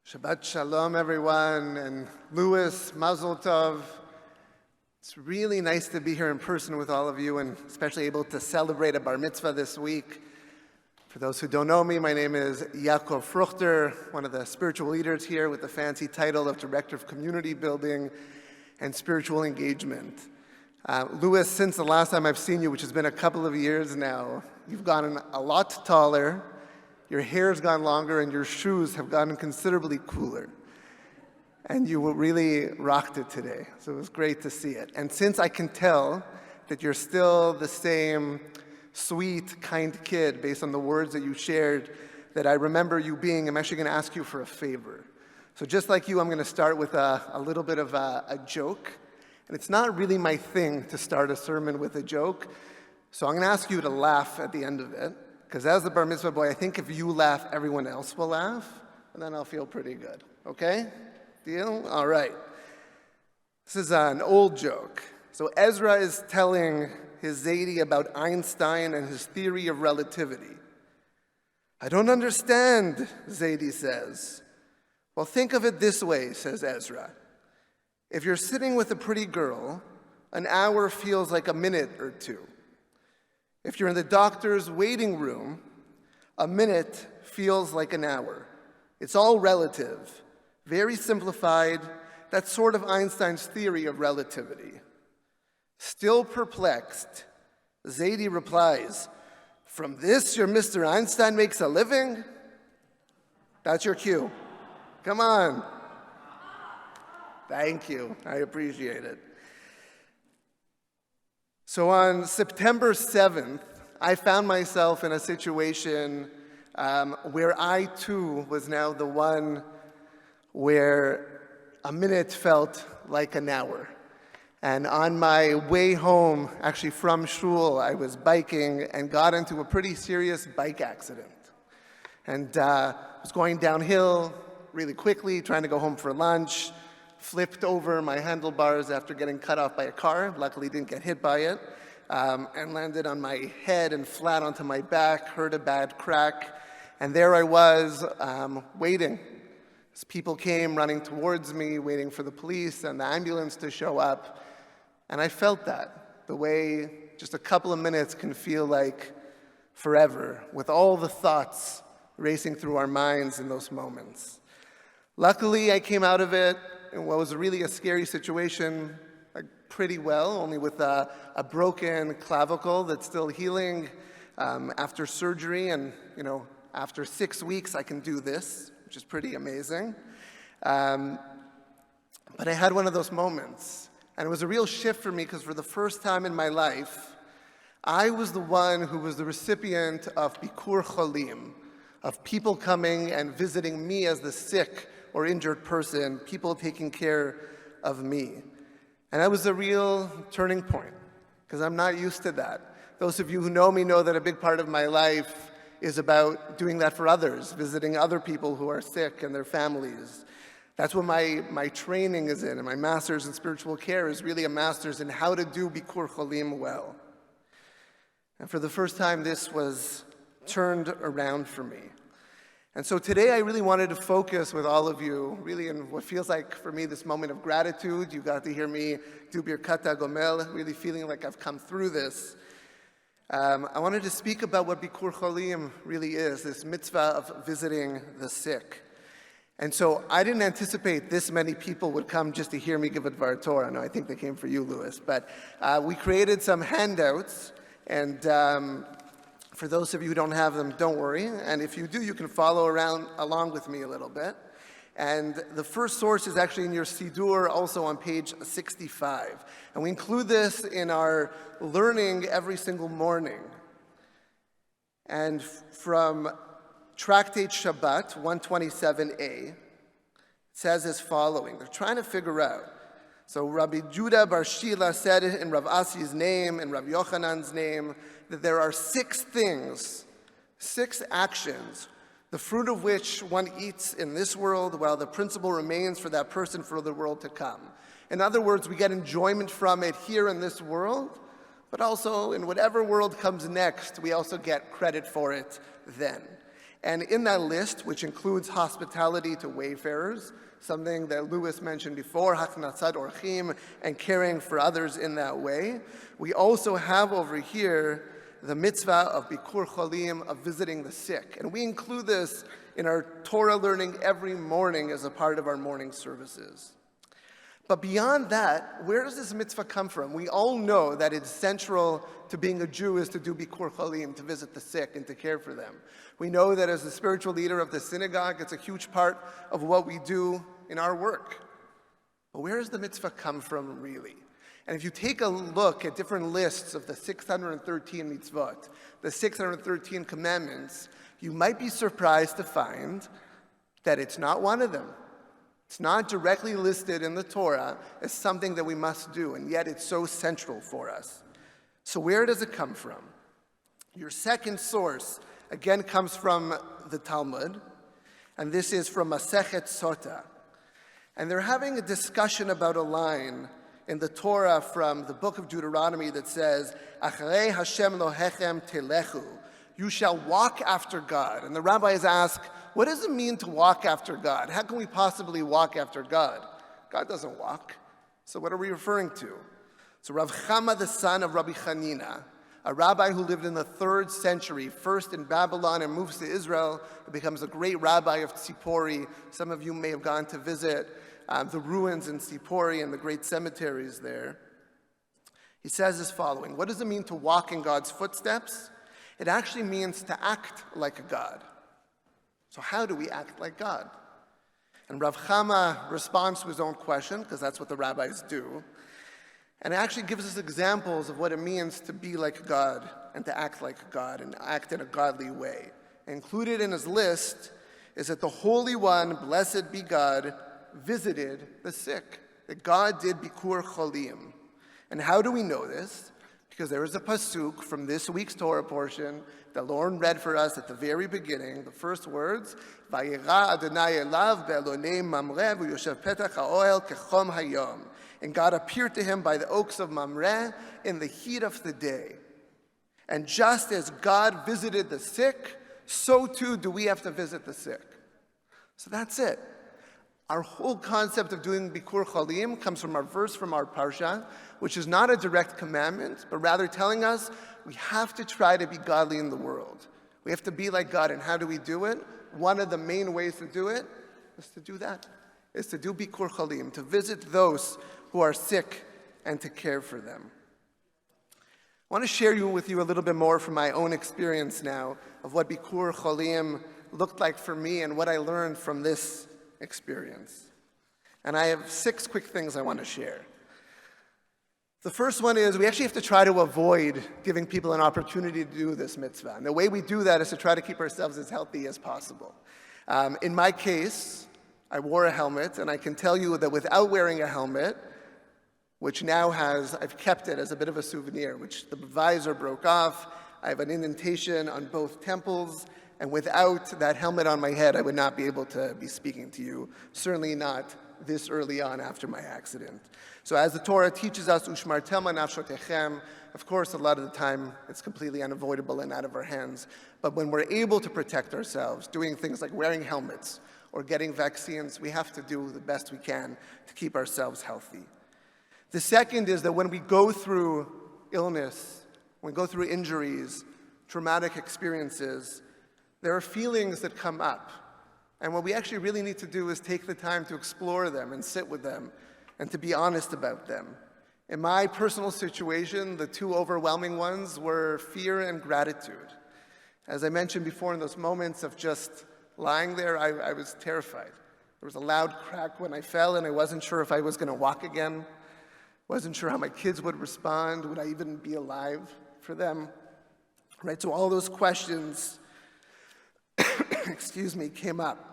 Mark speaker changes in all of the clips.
Speaker 1: Shabbat Shalom, everyone, and Louis, Mazel Tov. It's really nice to be here in person with all of you, and especially able to celebrate a bar mitzvah this week. For those who don't know me, my name is Yacov Fruchter, one of the spiritual leaders here with the fancy title of Director of Community Building and Spiritual Engagement. Louis, since the last time I've seen you, which has been a couple of years now, you've gotten a lot taller, your hair's gone longer, and your shoes have gotten considerably cooler. And you really rocked it today, so it was great to see it. And since I can tell that you're still the same sweet, kind kid based on the words that you shared that I remember you being, I'm actually going to ask you for a favor. So just like you, I'm going to start with a little bit of a joke. And it's not really my thing to start a sermon with a joke, so I'm going to ask you to laugh at the end of it. Because as the bar mitzvah boy, I think if you laugh, everyone else will laugh, and then I'll feel pretty good. Okay? Deal? All right. This is an old joke. So Ezra is telling his Zaidi about Einstein and his theory of relativity. I don't understand, Zaidi says. Well, think of it this way, says Ezra. If you're sitting with a pretty girl, an hour feels like a minute or two. If you're in the doctor's waiting room, a minute feels like an hour. It's all relative. Very simplified. That's sort of Einstein's theory of relativity. Still perplexed, Zaidi replies, "From this, your Mr. Einstein makes a living?" That's your cue. Come on. Thank you. I appreciate it. So on September 7th, I found myself in a situation where I too was now the one where a minute felt like an hour. And on my way home, actually from shul, I was biking and got into a pretty serious bike accident. And was going downhill really quickly, trying to go home for lunch. Flipped over my handlebars after getting cut off by a car. Luckily didn't get hit by it. And landed on my head and flat onto my back, heard a bad crack. And there I was, waiting. As people came running towards me, waiting for the police and the ambulance to show up. And I felt that, the way just a couple of minutes can feel like forever, with all the thoughts racing through our minds in those moments. Luckily, I came out of it in what was really a scary situation pretty well, only with a broken clavicle that's still healing after surgery. And, after 6 weeks, I can do this, which is pretty amazing. But I had one of those moments, and it was a real shift for me because for the first time in my life, I was the one who was the recipient of Bikkur Holim, of people coming and visiting me as the sick or injured person, people taking care of me. And that was a real turning point, because I'm not used to that. Those of you who know me know that a big part of my life is about doing that for others, visiting other people who are sick and their families. That's what my training is in, and my master's in spiritual care is really a master's in how to do Bikkur Holim well. And for the first time, this was turned around for me. And so today I really wanted to focus with all of you, really in what feels like for me this moment of gratitude. You got to hear me do Birkat HaGomel, really feeling like I've come through this. I wanted to speak about what Bikkur Holim really is, this mitzvah of visiting the sick. And so I didn't anticipate this many people would come just to hear me give a Dvar Torah. No, I think they came for you, Louis. But we created some handouts, and for those of you who don't have them, don't worry. And if you do, you can follow along with me a little bit. And the first source is actually in your Siddur, also on page 65. And we include this in our learning every single morning. And from Tractate Shabbat 127a, it says as following. They're trying to figure out. So Rabbi Judah Bar Shila said in Rav Asi's name and Rav Yochanan's name that there are 6 things, 6 actions, the fruit of which one eats in this world while the principle remains for that person for the world to come. In other words, we get enjoyment from it here in this world, but also in whatever world comes next, we also get credit for it then. And in that list, which includes hospitality to wayfarers, something that Lewis mentioned before, haknatzat orchim, and caring for others in that way, we also have over here the mitzvah of Bikkur Holim, of visiting the sick. And we include this in our Torah learning every morning as a part of our morning services. But beyond that, where does this mitzvah come from? We all know that it's central to being a Jew is to do Bikkur Holim, to visit the sick and to care for them. We know that as the spiritual leader of the synagogue, it's a huge part of what we do in our work. But where does the mitzvah come from, really? And if you take a look at different lists of the 613 mitzvot, the 613 commandments, you might be surprised to find that it's not one of them. It's not directly listed in the Torah as something that we must do, and yet it's so central for us. So where does it come from? Your second source, again, comes from the Talmud, and this is from Masechet Sota. And they're having a discussion about a line in the Torah from the book of Deuteronomy that says, Acharei Hashem Lohechem telechu, you shall walk after God. And the rabbis ask, what does it mean to walk after God? How can we possibly walk after God? God doesn't walk. So what are we referring to? So Rav Chama, the son of Rabbi Chanina, a rabbi who lived in the 3rd century, first in Babylon and moves to Israel, and becomes a great rabbi of Tzipori. Some of you may have gone to visit the ruins in Tzipori and the great cemeteries there. He says as following, what does it mean to walk in God's footsteps? It actually means to act like a God. So how do we act like God? And Rav Chama responds to his own question, because that's what the rabbis do, and it actually gives us examples of what it means to be like God and to act like God and act in a godly way. Included in his list is that the Holy One, blessed be God, visited the sick, that God did Bikkur Holim. And how do we know this? Because there is a pasuk from this week's Torah portion that Lauren read for us at the very beginning, the first words, Vayira Adonai elav be'elonei Mamre v'yoshev petach ha'oel kechom hayom. And God appeared to him by the oaks of Mamre in the heat of the day. And just as God visited the sick, so too do we have to visit the sick. So that's it. Our whole concept of doing Bikkur Holim comes from our verse from our parsha, which is not a direct commandment, but rather telling us we have to try to be godly in the world. We have to be like God. And how do we do it? One of the main ways to do it is to do that, is to do Bikkur Holim, to visit those who are sick and to care for them. I want to share with you a little bit more from my own experience now of what Bikkur Holim looked like for me and what I learned from this experience. And I have 6 quick things I want to share. The first one is we actually have to try to avoid giving people an opportunity to do this mitzvah. And the way we do that is to try to keep ourselves as healthy as possible. In my case, I wore a helmet, and I can tell you that without wearing a helmet, which now I've kept it as a bit of a souvenir, which the visor broke off, I have an indentation on both temples, and without that helmet on my head, I would not be able to be speaking to you, certainly not this early on after my accident. So as the Torah teaches us, Ushmartem nafshotechem, of course, a lot of the time, it's completely unavoidable and out of our hands. But when we're able to protect ourselves, doing things like wearing helmets or getting vaccines, we have to do the best we can to keep ourselves healthy. The second is that when we go through illness, when we go through injuries, traumatic experiences, there are feelings that come up. And what we actually really need to do is take the time to explore them and sit with them and to be honest about them. In my personal situation, the 2 overwhelming ones were fear and gratitude. As I mentioned before, in those moments of just lying there, I was terrified. There was a loud crack when I fell, and I wasn't sure if I was going to walk again. Wasn't sure how my kids would respond. Would I even be alive for them? Right? So all those questions, came up.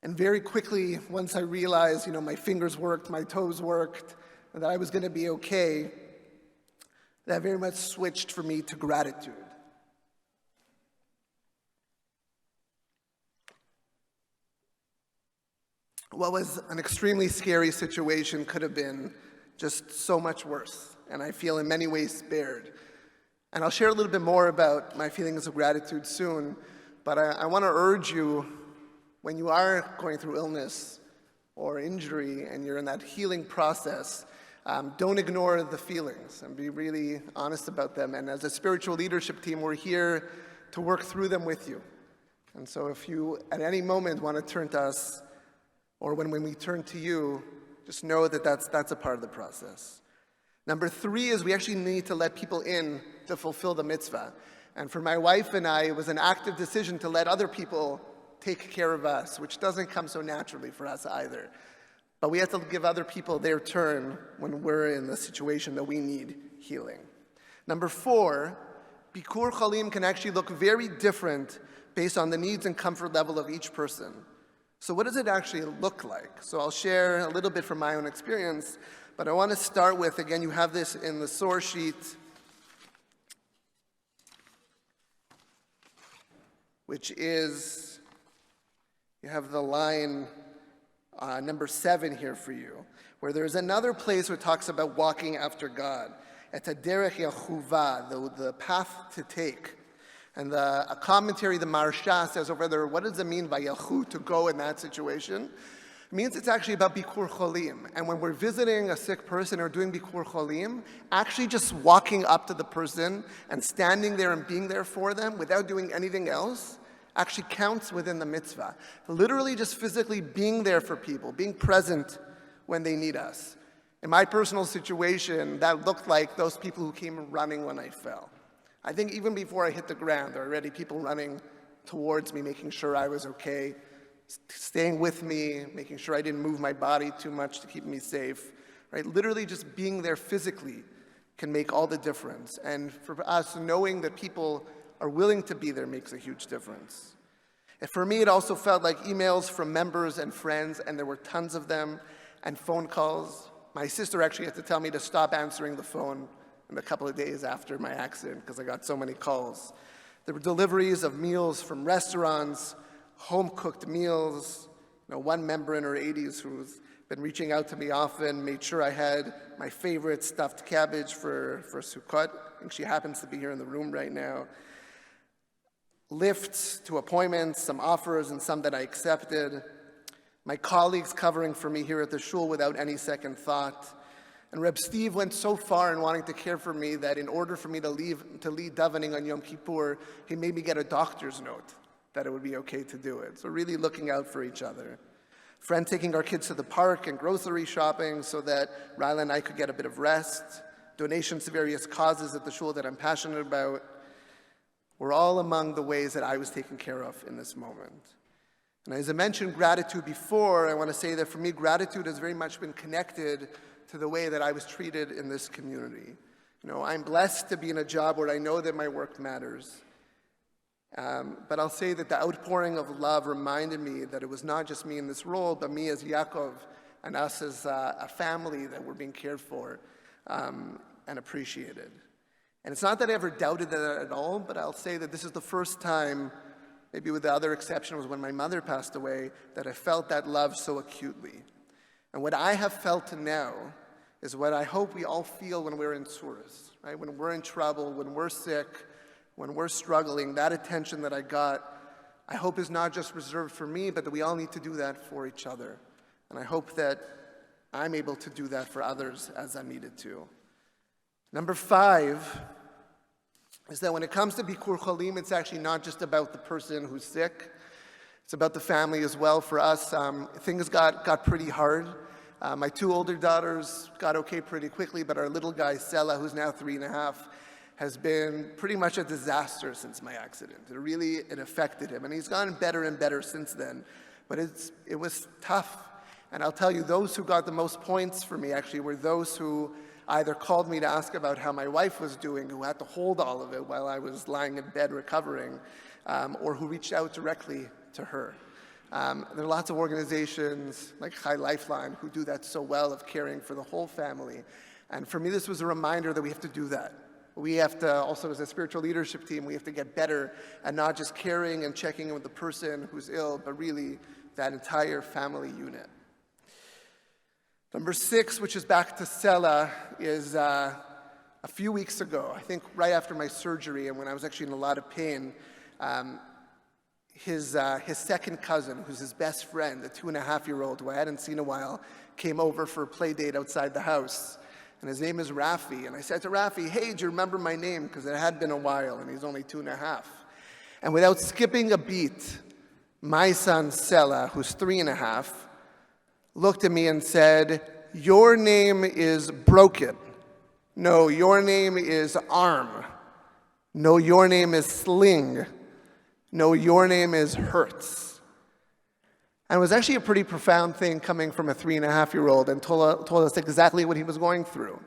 Speaker 1: And very quickly, once I realized, my fingers worked, my toes worked, and that I was going to be okay, that very much switched for me to gratitude. What was an extremely scary situation could have been just so much worse, and I feel in many ways spared. And I'll share a little bit more about my feelings of gratitude soon, But I want to urge you, when you are going through illness or injury and you're in that healing process, don't ignore the feelings and be really honest about them. And as a spiritual leadership team, we're here to work through them with you. And so if you at any moment want to turn to us, or when we turn to you, just know that that's a part of the process. Number 3 is we actually need to let people in to fulfill the mitzvah. And for my wife and I, it was an active decision to let other people take care of us, which doesn't come so naturally for us either. But we have to give other people their turn when we're in the situation that we need healing. Number 4, Bikkur Holim can actually look very different based on the needs and comfort level of each person. So what does it actually look like? So I'll share a little bit from my own experience, but I want to start with, again, you have this in the source sheet, which is, you have the line number 7 here for you, where there's another place where it talks about walking after God. It's a derech yachuva, the path to take. And a commentary, the Maharsha, says over there, what does it mean by yachu, to go in that situation? It means it's actually about Bikkur Holim. And when we're visiting a sick person or doing Bikkur Holim, actually just walking up to the person and standing there and being there for them without doing anything else actually counts within the mitzvah. Literally just physically being there for people, being present when they need us. In my personal situation, that looked like those people who came running when I fell. I think even before I hit the ground, there were already people running towards me, making sure I was okay, staying with me, making sure I didn't move my body too much to keep me safe. Right? Literally just being there physically can make all the difference. And for us, knowing that people are willing to be there makes a huge difference. And for me, it also felt like emails from members and friends, and there were tons of them, and phone calls. My sister actually had to tell me to stop answering the phone in a couple of days after my accident because I got so many calls. There were deliveries of meals from restaurants, home-cooked meals. One member in her 80s who's been reaching out to me often made sure I had my favorite stuffed cabbage for Sukkot. I think she happens to be here in the room right now. Lifts to appointments, some offers and some that I accepted. My colleagues covering for me here at the shul without any second thought. And Reb Steve went so far in wanting to care for me that in order for me to lead davening on Yom Kippur, he made me get a doctor's note that it would be okay to do it. So really looking out for each other. Friend taking our kids to the park and grocery shopping so that Ryla and I could get a bit of rest. Donations to various causes at the shul that I'm passionate about were all among the ways that I was taken care of in this moment. And as I mentioned gratitude before, I want to say that for me, gratitude has very much been connected to the way that I was treated in this community. I'm blessed to be in a job where I know that my work matters. But I'll say that the outpouring of love reminded me that it was not just me in this role, but me as Yacov and us as a family that were being cared for and appreciated. And it's not that I ever doubted that at all, but I'll say that this is the first time, maybe with the other exception was when my mother passed away, that I felt that love so acutely. And what I have felt now is what I hope we all feel when we're in tzuras, right? When we're in trouble, when we're sick, when we're struggling, that attention that I got, I hope is not just reserved for me, but that we all need to do that for each other. And I hope that I'm able to do that for others as I'm needed to. Number 5 is that when it comes to Bikkur Holim, it's actually not just about the person who's sick. It's about the family as well. For us, things got pretty hard. My 2 older daughters got okay pretty quickly, but our little guy, Sela, who's now 3.5, has been pretty much a disaster since my accident. It affected him, and he's gotten better and better since then. But it was tough. And I'll tell you, those who got the most points for me actually were those who either called me to ask about how my wife was doing, who had to hold all of it while I was lying in bed recovering, or who reached out directly to her. There are lots of organizations like Chai Lifeline who do that so well of caring for the whole family. And for me, this was a reminder that we have to do that. We have to also, as a spiritual leadership team, we have to get better at not just caring and checking in with the person who's ill, but really that entire family unit. Number 6, which is back to Sela, is a few weeks ago, I think right after my surgery and when I was actually in a lot of pain, his second cousin, who's his best friend, the 2.5-year-old who I hadn't seen in a while, came over for a play date outside the house. And his name is Rafi. And I said to Rafi, hey, do you remember my name? Because it had been a while, and he's only 2.5. And without skipping a beat, my son, Sela, who's 3.5, looked at me and said, your name is broken. No, your name is arm. No, your name is sling. No, your name is hurts. And it was actually a pretty profound thing coming from a 3.5-year-old, and told us exactly what he was going through.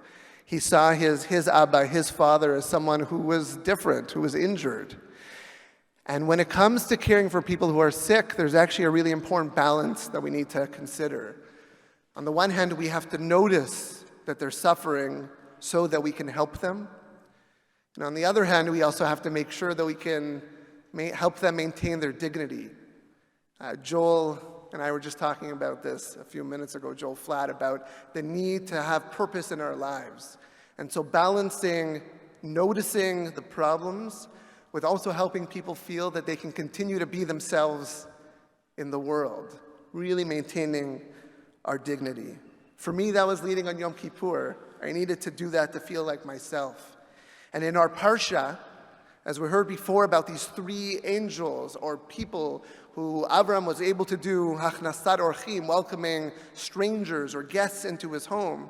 Speaker 1: He saw his Abba, his father, as someone who was different, who was injured. And when it comes to caring for people who are sick, there's actually a really important balance that we need to consider. On the one hand, we have to notice that they're suffering so that we can help them. And on the other hand, we also have to make sure that we can help them maintain their dignity. Joel and I were just talking about this a few minutes ago, Joel Flatt, about the need to have purpose in our lives. And so balancing, noticing the problems with also helping people feel that they can continue to be themselves in the world, really maintaining our dignity. For me, that was leading on Yom Kippur. I needed to do that to feel like myself. And in our Parsha, as we heard before about these 3 angels or people who Avram was able to do, Hachnasat Orchim, welcoming strangers or guests into his home,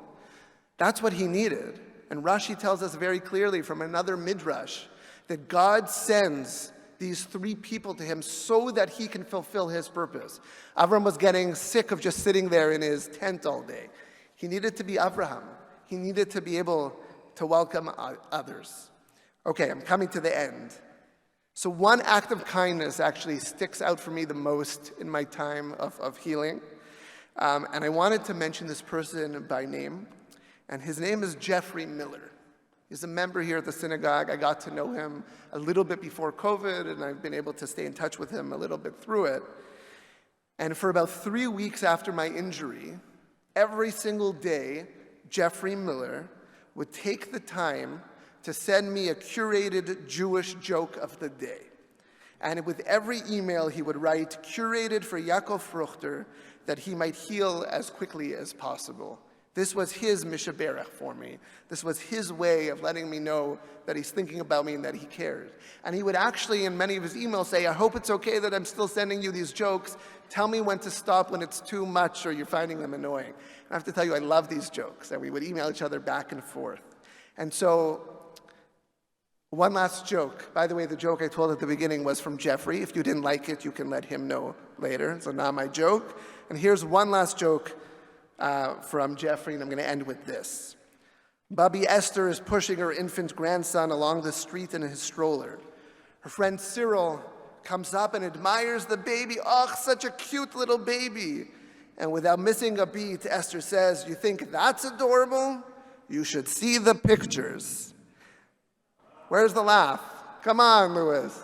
Speaker 1: that's what he needed. And Rashi tells us very clearly from another midrash that God sends these 3 people to him so that he can fulfill his purpose. Avram was getting sick of just sitting there in his tent all day. He needed to be Avraham. He needed to be able to welcome others. Okay, I'm coming to the end. So one act of kindness actually sticks out for me the most in my time of healing. And I wanted to mention this person by name. And his name is Jeffrey Miller. He's a member here at the synagogue. I got to know him a little bit before COVID, and I've been able to stay in touch with him a little bit through it. And for about 3 weeks after my injury, every single day, Jeffrey Miller would take the time to send me a curated Jewish joke of the day. And with every email, he would write, curated for Yacov Fruchter, that he might heal as quickly as possible. This was his mishaberach for me. This was his way of letting me know that he's thinking about me and that he cares. And he would actually, in many of his emails, say, I hope it's okay that I'm still sending you these jokes. Tell me when to stop when it's too much or you're finding them annoying. And I have to tell you, I love these jokes. And we would email each other back and forth. And so, one last joke. By the way, the joke I told at the beginning was from Jeffrey. If you didn't like it, you can let him know later. So not my joke. And here's one last joke from Jeffrey, and I'm going to end with this. Bubby Esther is pushing her infant grandson along the street in his stroller. Her friend Cyril comes up and admires the baby. Oh, such a cute little baby. And without missing a beat, Esther says, you think that's adorable? You should see the pictures. Where's the laugh? Come on, Louis.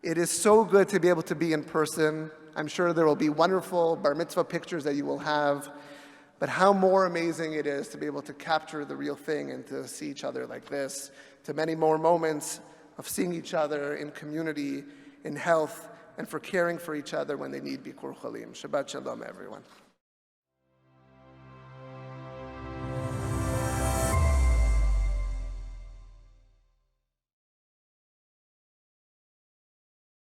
Speaker 1: It is so good to be able to be in person. I'm sure there will be wonderful bar mitzvah pictures that you will have, but how more amazing it is to be able to capture the real thing and to see each other like this, to many more moments of seeing each other in community, in health, and for caring for each other when they need Bikkur Holim. Shabbat Shalom, everyone.